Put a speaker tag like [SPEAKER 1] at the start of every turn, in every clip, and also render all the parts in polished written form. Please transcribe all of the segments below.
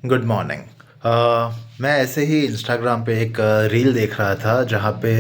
[SPEAKER 1] Good morning. मैं ऐसे ही Instagram पे एक रील देख रहा था जहाँ पे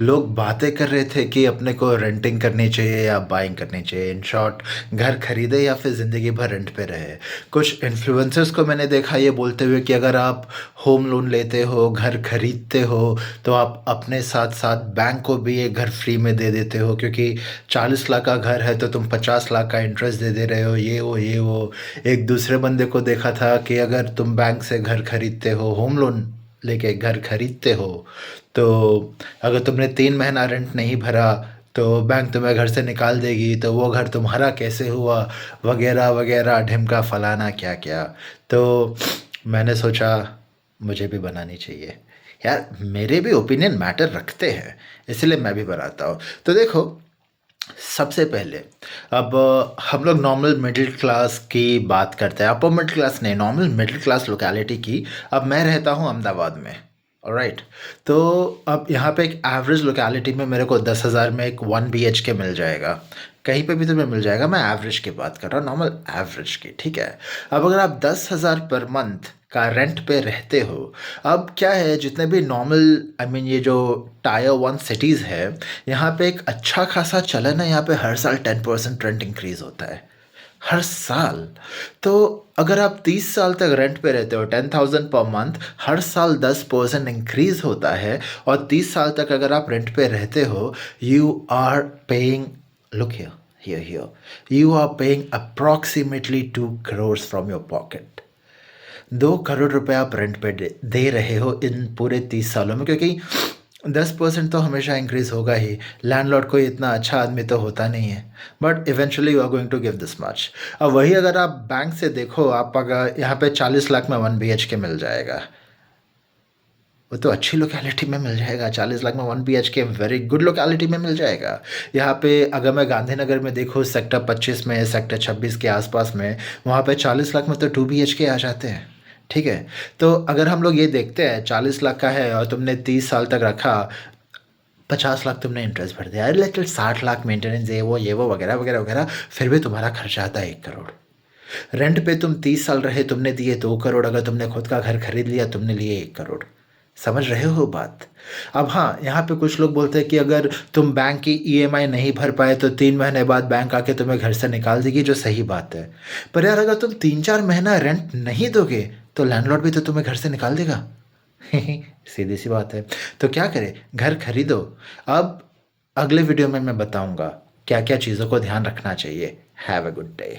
[SPEAKER 1] लोग बातें कर रहे थे कि अपने को रेंटिंग करनी चाहिए या बाइंग करनी चाहिए। इन शॉर्ट, घर खरीदे या फिर ज़िंदगी भर रेंट पे रहे। कुछ इन्फ्लुएंसर्स को मैंने देखा ये बोलते हुए कि अगर आप होम लोन लेते हो, घर खरीदते हो, तो आप अपने साथ साथ बैंक को भी एक घर फ्री में दे देते हो, क्योंकि 40 लाख का घर है तो तुम 50 लाख का इंटरेस्ट दे दे रहे हो। ये वो एक दूसरे बंदे को देखा था कि अगर तुम बैंक से घर खरीदते हो, होम लोन लेके घर खरीदते हो, तो अगर तुमने 3 महीना रेंट नहीं भरा तो बैंक तुम्हें घर से निकाल देगी, तो वो घर तुम्हारा कैसे हुआ, वगैरह वगैरह, ढिमका फलाना क्या क्या। तो मैंने सोचा मुझे भी बनानी चाहिए। यार, मेरे भी ओपिनियन मैटर रखते हैं, इसलिए मैं भी बनाता हूँ। तो देखो, सबसे पहले, अब हम लोग नॉर्मल मिडिल क्लास की बात करते हैं, अपर मिडिल क्लास नहीं, नॉर्मल मिडिल क्लास लोकेलिटी की। अब मैं रहता हूँ अहमदाबाद में। ऑलराइट। तो अब यहाँ पे एक एवरेज लोकेलिटी में मेरे को 10,000 में एक 1 BHK मिल जाएगा। कहीं पे भी तुम्हें मिल जाएगा, मैं एवरेज की बात कर रहा हूँ, नॉर्मल एवरेज की, ठीक है। अब अगर आप 10,000 पर मंथ का रेंट पे रहते हो, अब क्या है, जितने भी नॉर्मल, आई मीन ये जो टायर 1 सिटीज़ है, यहाँ पे एक अच्छा खासा चलन है। यहाँ पे हर साल 10% रेंट इंक्रीज होता है, हर साल। तो अगर आप 30 साल तक रेंट पे रहते हो, 10,000 पर मंथ, हर साल 10% इंक्रीज होता है। और 30 साल तक अगर आप रेंट पे रहते हो, you are paying, look here, here you are paying approximately 2 crore from your pocket. 2 crore रुपए आप रेंट पे दे रहे हो इन पूरे 30 सालों में, क्योंकि 10% तो हमेशा इंक्रीज होगा ही। लैंडलॉर्ड कोई इतना अच्छा आदमी तो होता नहीं है, but eventually you are going to give this much. अब वही अगर आप बैंक से देखो, आप अगर यहाँ पे 40 लाख में 1 BHK मिल जाएगा, वो तो अच्छी लोकेलिटी में मिल जाएगा। 40 लाख में 1 BHK वेरी गुड लोकेलिटी में मिल जाएगा। यहाँ पे अगर मैं गांधीनगर में देखूँ, सेक्टर 25 में, सेक्टर 26 के आसपास में, वहाँ पे 40 लाख में तो 2 BHK आ जाते हैं, ठीक है। तो अगर हम लोग ये देखते हैं, 40 लाख का है और तुमने 30 साल तक रखा, 50 लाख तुमने इंटरेस्ट भर दिया, लिटिल 60 लाख मेंटेनेंस, ये वो वगैरह वगैरह वगैरह, फिर भी तुम्हारा खर्चा आता है 1 करोड़। रेंट पे तुम 30 साल रहे, तुमने दिए 2 करोड़। अगर तुमने खुद का घर खरीद लिया, तुमने लिए 1 करोड़। समझ रहे हो बात? अब हाँ, यहाँ पे कुछ लोग बोलते हैं कि अगर तुम बैंक की ईएमआई नहीं भर पाए तो 3 महीने बाद बैंक आके तुम्हें घर से निकाल देगी, जो सही बात है। पर यार, अगर तुम 3-4 महीना रेंट नहीं दोगे तो लैंडलॉर्ड भी तो तुम्हें घर से निकाल देगा। सीधी सी बात है। तो क्या करें, घर खरीदो। अब अगले वीडियो में मैं बताऊंगा क्या क्या चीज़ों को ध्यान रखना चाहिए। Have a good day.